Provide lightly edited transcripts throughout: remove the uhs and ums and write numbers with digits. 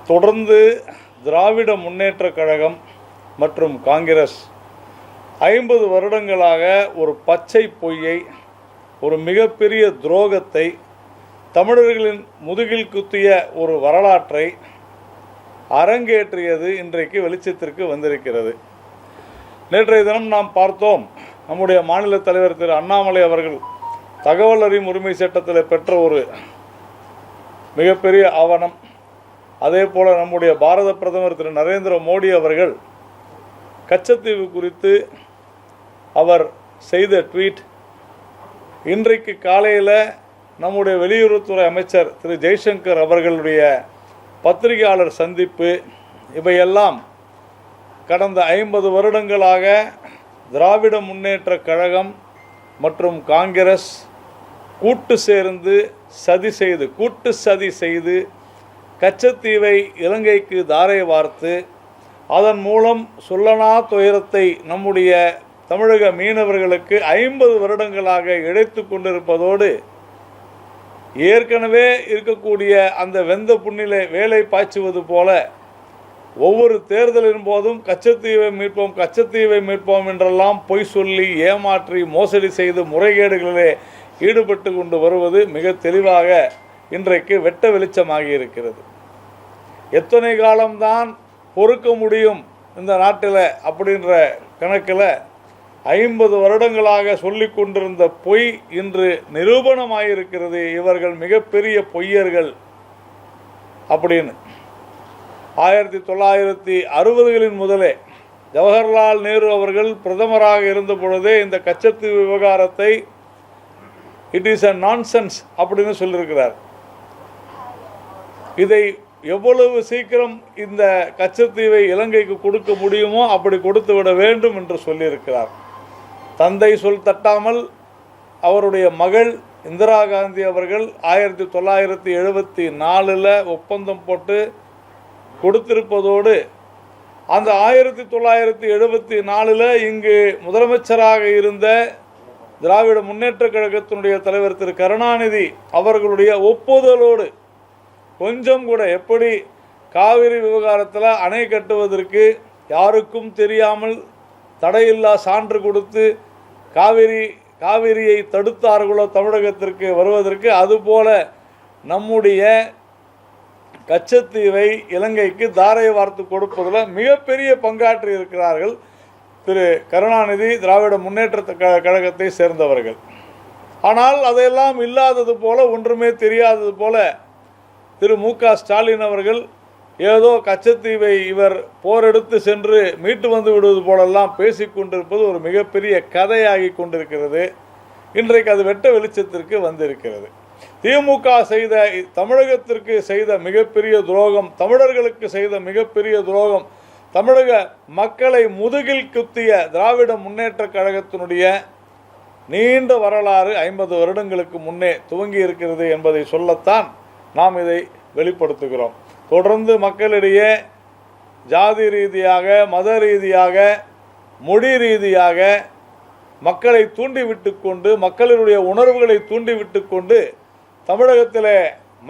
தொடர்ந்து திராவிட முன்னேற்றக் கழகம் மற்றும் காங்கிரஸ் 50 வருடங்களாக ஒரு பச்சை பொய்யை, ஒரு மிகப்பெரிய துரோகத்தை, தமிழர்களின் முதுகில் குத்திய ஒரு வரலாற்றை அரங்கேற்றியது இன்றைக்கு வெளிச்சத்திற்கு வந்திருக்கிறது. நேற்றைய தினம் நாம் பார்த்தோம், நம்முடைய மாநில தலைவர் திரு அண்ணாமலை அவர்கள் தகவல் அறியும் உரிமை சட்டத்தில் பெற்ற ஒரு மிகப்பெரிய ஆவணம். அதே போல் நம்முடைய பாரத பிரதமர் திரு நரேந்திர மோடி அவர்கள் கச்சத்தீவு குறித்து அவர் செய்த ட்வீட், இன்றைக்கு காலையில் நம்முடைய வெளியுறவுத்துறை அமைச்சர் திரு ஜெய்சங்கர் அவர்களுடைய பத்திரிகையாளர் சந்திப்பு, இவையெல்லாம் கடந்த 50 வருடங்களாக திராவிட முன்னேற்றக் கழகம் மற்றும் காங்கிரஸ் கூட்டு சதி செய்து கச்சத்தீவை இலங்கைக்கு தாரை வார்த்து அதன் மூலம் சொல்லனா துயரத்தை நம்முடைய தமிழக மீனவர்களுக்கு 50 வருடங்களாக இழைத்து கொண்டிருப்பதோடு, ஏற்கனவே இருக்கக்கூடிய அந்த வெந்த புண்ணிலே வேலை பாய்ச்சுவது போல ஒவ்வொரு தேர்தலின் போதும் கச்சத்தீவை மீட்போம் என்றெல்லாம் பொய் சொல்லி ஏமாற்றி மோசடி செய்து முறைகேடுகளிலே ஈடுபட்டு கொண்டு வருவது மிக தெளிவாக இன்றைக்கு வெட்ட வெளிச்சமாகி இருக்கிறது. எத்தனை காலம்தான் பொறுக்க முடியும் இந்த நாட்டில் அப்படின்ற கணக்கில் 50 வருடங்களாக சொல்லி கொண்டிருந்த பொய் இன்று நிரூபணமாயிருக்கிறது. இவர்கள் மிகப்பெரிய பொய்யர்கள் அப்படின்னு 1960களின் முதலே ஜவஹர்லால் நேரு அவர்கள் பிரதமராக இருந்த பொழுதே இந்த கச்சத்தீவு விவகாரத்தை இட் இஸ் அ நான்சென்ஸ் அப்படின்னு சொல்லியிருக்கிறார். இதை எவ்வளவு சீக்கிரம் இந்த கச்சத்தீவை இலங்கைக்கு கொடுக்க முடியுமோ அப்படி கொடுத்து விட வேண்டும் என்று சொல்லியிருக்கிறார். தந்தை சொல் தட்டாமல் அவருடைய மகள் இந்திரா காந்தி அவர்கள் 1974 ஒப்பந்தம் போட்டு கொடுத்திருப்பதோடு, அந்த 1974 இங்கு முதலமைச்சராக இருந்த திராவிட முன்னேற்றக் கழகத்தினுடைய தலைவர் திரு கருணாநிதி அவர்களுடைய ஒப்புதலோடு கொஞ்சம் கூட, எப்படி காவிரி விவகாரத்தில் அணை கட்டுவதற்கு யாருக்கும் தெரியாமல் தடையில்லா சான்று கொடுத்து காவிரியை தடுத்தார்களோ தமிழகத்திற்கு வருவதற்கு, அதுபோல நம்முடைய கச்சத்தீவை இலங்கைக்கு தாரை வார்த்து கொடுப்பதில் மிகப்பெரிய பங்காற்றி இருக்கிறார்கள் திரு கருணாநிதி, திராவிட முன்னேற்ற கழகத்தை சேர்ந்தவர்கள். ஆனால் அதையெல்லாம் இல்லாதது போல, ஒன்றுமே தெரியாதது போல திரு மு.க. ஸ்டாலின் அவர்கள் ஏதோ கச்சத்தீவை இவர் போரெடுத்து சென்று மீட்டு வந்து விடுவது போலெல்லாம் பேசிக்கொண்டிருப்பது ஒரு மிகப்பெரிய கதையாகி கொண்டிருக்கிறது. இன்றைக்கு அது வெட்ட வெளிச்சத்திற்கு வந்திருக்கிறது. திமுக தமிழகத்திற்கு செய்த மிகப்பெரிய துரோகம், தமிழர்களுக்கு செய்த மிகப்பெரிய துரோகம், தமிழக மக்களை முதுகில் குத்திய திராவிட முன்னேற்றக் கழகத்தினுடைய நீண்ட வரலாறு 50 வருடங்களுக்கு முன்னே துவங்கி இருக்கிறது என்பதை சொல்லத்தான் நாம் இதை வெளிப்படுத்துகிறோம். தொடர்ந்து மக்களிடையே ஜாதி ரீதியாக, மத ரீதியாக, மொழி ரீதியாக மக்களை தூண்டிவிட்டு கொண்டு, மக்களுடைய உணர்வுகளை தூண்டிவிட்டு கொண்டு தமிழகத்தில்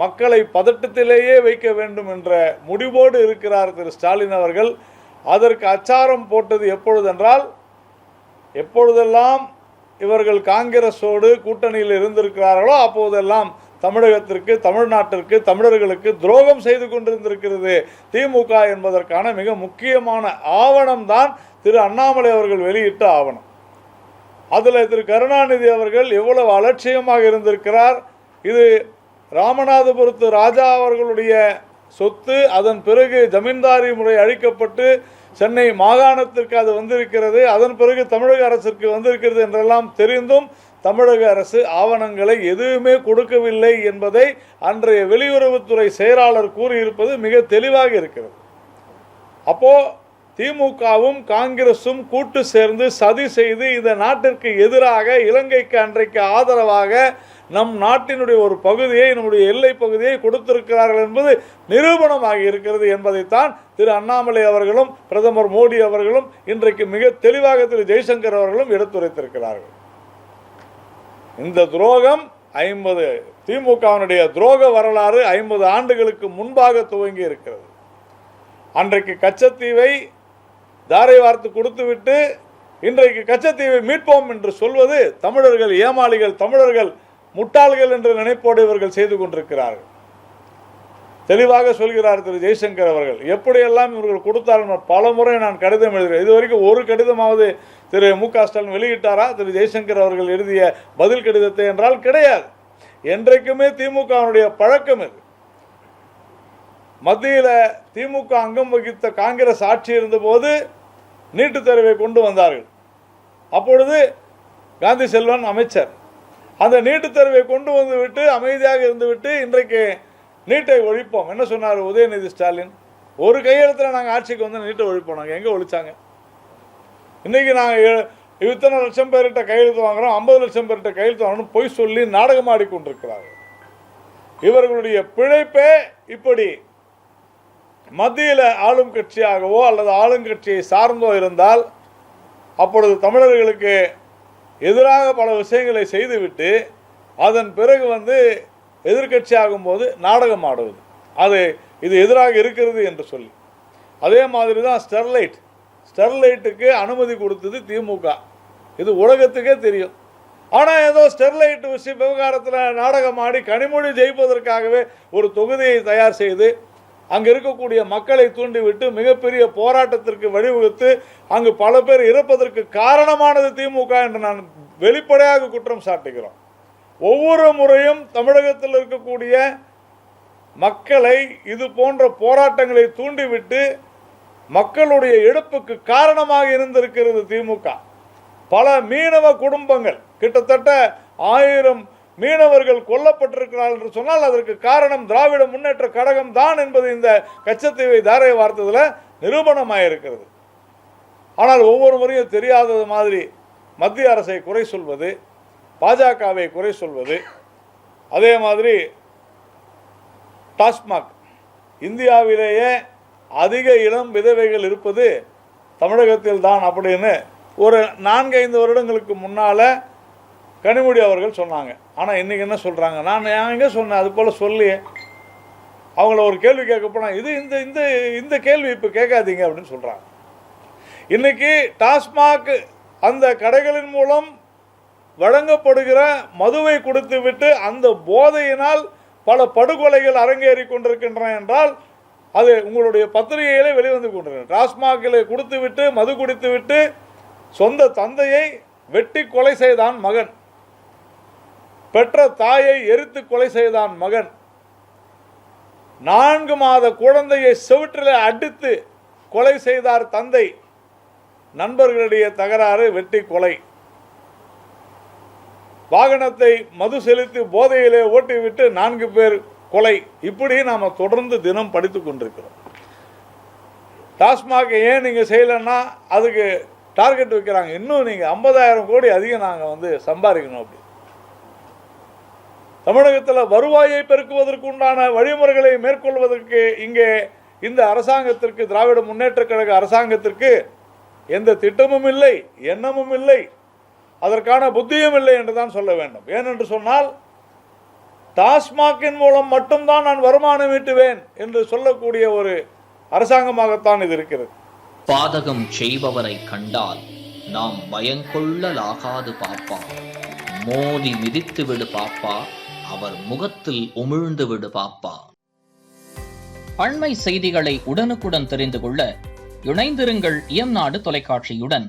மக்களை பதட்டத்திலேயே வைக்க வேண்டும் என்ற முடிவோடு இருக்கிறார் திரு ஸ்டாலின் அவர்கள். அதற்கு அச்சாரம் போட்டது எப்பொழுதென்றால், எப்பொழுதெல்லாம் இவர்கள் காங்கிரஸோடு கூட்டணியில் இருந்திருக்கிறார்களோ அப்போதெல்லாம் தமிழகத்திற்கு, தமிழ்நாட்டிற்கு, தமிழர்களுக்கு துரோகம் செய்து கொண்டிருந்திருக்கிறது திமுக என்பதற்கான மிக முக்கியமான ஆவணம்தான் திரு அண்ணாமலை அவர்கள் வெளியிட்ட ஆவணம். அதில் திரு கருணாநிதி அவர்கள் எவ்வளவு அலட்சியமாக இருந்திருக்கிறார். இது ராமநாதபுரத்து ராஜா அவர்களுடைய சொத்து, அதன் பிறகு ஜமீன்தாரி முறை அழிக்கப்பட்டு சென்னை மாகாணத்திற்கு அது வந்திருக்கிறது, அதன் பிறகு தமிழக அரசிற்கு வந்திருக்கிறது என்றெல்லாம் தெரிந்தும் தமிழக அரசு ஆவணங்களை எதுவுமே கொடுக்கவில்லை என்பதை அன்றைய வெளியுறவுத்துறை செயலாளர் கூறியிருப்பது மிக தெளிவாக இருக்கிறது. அப்போ திமுகவும் காங்கிரசும் கூட்டு சேர்ந்து சதி செய்து இந்த நாட்டிற்கு எதிராக, இலங்கைக்கு அன்றைக்கு ஆதரவாக நம் நாட்டினுடைய ஒரு பகுதியை, நம்முடைய எல்லை பகுதியை கொடுத்திருக்கிறார்கள் என்பது நிரூபணமாகி இருக்கிறது என்பதைத்தான் திரு அண்ணாமலை அவர்களும் பிரதமர் மோடி அவர்களும் இன்றைக்கு மிக தெளிவாக திரு ஜெய்சங்கர் அவர்களும் எடுத்துரைத்திருக்கிறார்கள். இந்த துரோகம் 50 திமுகவினுடைய துரோக வரலாறு 50 ஆண்டுகளுக்கு முன்பாக துவங்கி இருக்கிறது. அன்றைக்கு கச்சத்தீவை தாரை வார்த்து கொடுத்துவிட்டு இன்றைக்கு கச்சத்தீவை மீட்போம் என்று சொல்வது தமிழர்கள் ஏமாளிகள், தமிழர்கள் முட்டாள்கள் என்ற நினைப்போடு இவர்கள் செய்து கொண்டிருக்கிறார்கள். தெளிவாக சொல்கிறார் திரு ஜெய்சங்கர் அவர்கள். எப்படியெல்லாம் இவர்கள் கொடுத்தார்கள் பல முறை நான் கடிதம் எழுதுகிறேன். இதுவரைக்கும் ஒரு கடிதமாவது திரு மு.க. ஸ்டாலின் வெளியிட்டாரா திரு ஜெய்சங்கர் அவர்கள் எழுதிய பதில் கடிதத்தை என்றால் கிடையாது. என்றைக்குமே திமுகவுடைய பழக்கம் இது. மத்தியில் திமுக அங்கம் வகித்த காங்கிரஸ் ஆட்சி இருந்தபோது நீட்டு தேர்வை கொண்டு வந்தார்கள். அப்பொழுது காந்தி செல்வன் அமைச்சர் அந்த நீட்டு தேர்வை கொண்டு வந்து விட்டு அமைதியாக இருந்துவிட்டு இன்றைக்கு நீட்டை ஒழிப்போம் என்ன சொன்னார் உதயநிதி ஸ்டாலின்? ஒரு கையெழுத்தில் நாங்கள் ஆட்சிக்கு வந்து நீட்டை ஒழிப்போம். நாங்கள் எங்கே ஒழிச்சாங்க? இன்றைக்கி நாங்கள் இத்தனை லட்சம் பேர்கிட்ட கையெழுத்து வாங்குகிறோம், 50 லட்சம் பேர்கிட்ட கையெழுத்து வாங்கணும் பொய் சொல்லி நாடகம் ஆடிக்கொண்டிருக்கிறார்கள். இவர்களுடைய பிழைப்பே இப்படி. மத்தியில் ஆளும் கட்சியாகவோ அல்லது ஆளுங்கட்சியை சார்ந்தோ இருந்தால் அப்பொழுது தமிழர்களுக்கு எதிராக பல விஷயங்களை செய்துவிட்டு அதன் பிறகு வந்து எதிர்கட்சி ஆகும்போது நாடகம் ஆடுவது, அது இது எதிராக இருக்கிறது என்று சொல்லி. அதே மாதிரி தான் ஸ்டெர்லைட்டுக்கு அனுமதி கொடுத்தது திமுக. இது உலகத்துக்கே தெரியும். ஆனால் ஏதோ ஸ்டெர்லைட் விஷயம் விவகாரத்தில் நாடகம் ஆடி கனிமொழி ஜெயிப்பதற்காகவே ஒரு தொகுதியை தயார் செய்து அங்கே இருக்கக்கூடிய மக்களை தூண்டிவிட்டு மிகப்பெரிய போராட்டத்திற்கு வழிவகுத்து அங்கு பல பேர் இறப்பதற்கு காரணமானது திமுக என்று நான் வெளிப்படையாக குற்றம் சாட்டுகிறோம். ஒவ்வொரு முறையும் தமிழகத்தில் இருக்கக்கூடிய மக்களை இது போன்ற போராட்டங்களை தூண்டிவிட்டு மக்களுடைய இழப்புக்கு காரணமாக இருந்திருக்கிறது திமுக. பல மீனவ குடும்பங்கள், கிட்டத்தட்ட 1000 மீனவர்கள் கொல்லப்பட்டிருக்கிறார்கள் என்று சொன்னால் அதற்கு காரணம் திராவிட முன்னேற்ற கழகம் தான் என்பது இந்த கச்சத்தீவை தாரை வார்த்ததில் நிரூபணமாயிருக்கிறது. ஆனால் ஒவ்வொரு முறையும் தெரியாதது மாதிரி மத்திய அரசை குறை சொல்வது, பாஜகவை குறை சொல்வது, அதே மாதிரி டாஸ்மாக், இந்தியாவிலேயே அதிக இளம் விதவைகள் இருப்பது தமிழகத்தில் தான் அப்படின்னு ஒரு 4-5 வருடங்களுக்கு முன்னால் கனிமொழி அவர்கள் சொன்னாங்க. ஆனால் இன்றைக்கி என்ன சொல்கிறாங்க? நான் எங்கே சொன்னேன், அது போல் சொல்லி அவங்கள ஒரு கேள்வி கேட்க போனால் இது இந்த இந்த இந்த கேள்வி இப்போ கேட்காதீங்க அப்படின்னு சொல்கிறாங்க. இன்றைக்கி டாஸ்மாக் அந்த கடைகளின் மூலம் வழங்கப்படுகிற மதுவை கொடுத்து விட்டு அந்த போதையினால் பல படுகொலைகள் அரங்கேறி கொண்டிருக்கின்றன என்றால் அது உங்களுடைய பத்திரிகையிலே வெளிவந்து கொண்டிருக்கிறது. டாஸ்மாகில் கொடுத்து விட்டு மது குடித்து விட்டு சொந்த தந்தையை வெட்டி கொலை செய்தான் மகன், பெற்ற தாயை எரித்து கொலை செய்தான் மகன், 4 மாத குழந்தையை செவிற்றில் அடித்து கொலை செய்தார் தந்தை, நண்பர்களுடைய தகராறு வெட்டி கொலை, வாகனத்தை மது செலுத்தி போதையிலே ஓட்டிவிட்டு 4 பேர் கொலை. இப்படி நாம் தொடர்ந்து தினம் படித்து கொண்டிருக்கிறோம். டாஸ்மாக் ஏன் நீங்கள் செய்யலைன்னா அதுக்கு டார்கெட் வைக்கிறாங்க, இன்னும் நீங்கள் 50,000 கோடி அதிகம் நாங்கள் வந்து சம்பாதிக்கணும். அப்படி தமிழகத்தில் வருவாயை பெருக்குவதற்கு உண்டான வழிமுறைகளை மேற்கொள்வதற்கு இங்கே இந்த அரசாங்கத்திற்கு, திராவிட முன்னேற்ற கழக அரசாங்கத்திற்கு எந்த திட்டமும் இல்லை, எண்ணமும் இல்லை, அதற்கான புத்தியும் இல்லை என்று தான் சொல்ல வேண்டும். ஏனென்று சொன்னால் டாஸ்மாகின் மூலம் மட்டும்தான் நான் வருமானம் ஈட்டுவேன் என்று சொல்லக்கூடிய ஒரு அரசாங்கமாகத்தான் இது இருக்கிறது. பாதகம் செய்பவரை கண்டால் நாம் பயங்கொள்ளலாகாது பாப்பா, மோதி மிதித்து விடு பாப்பா, அவர் முகத்தில் உமிழ்ந்து விடு பாப்பா. அண்மை செய்திகளை உடனுக்குடன் தெரிந்து கொள்ள இணைந்திருங்கள் இயம்நாடு தொலைக்காட்சியுடன்.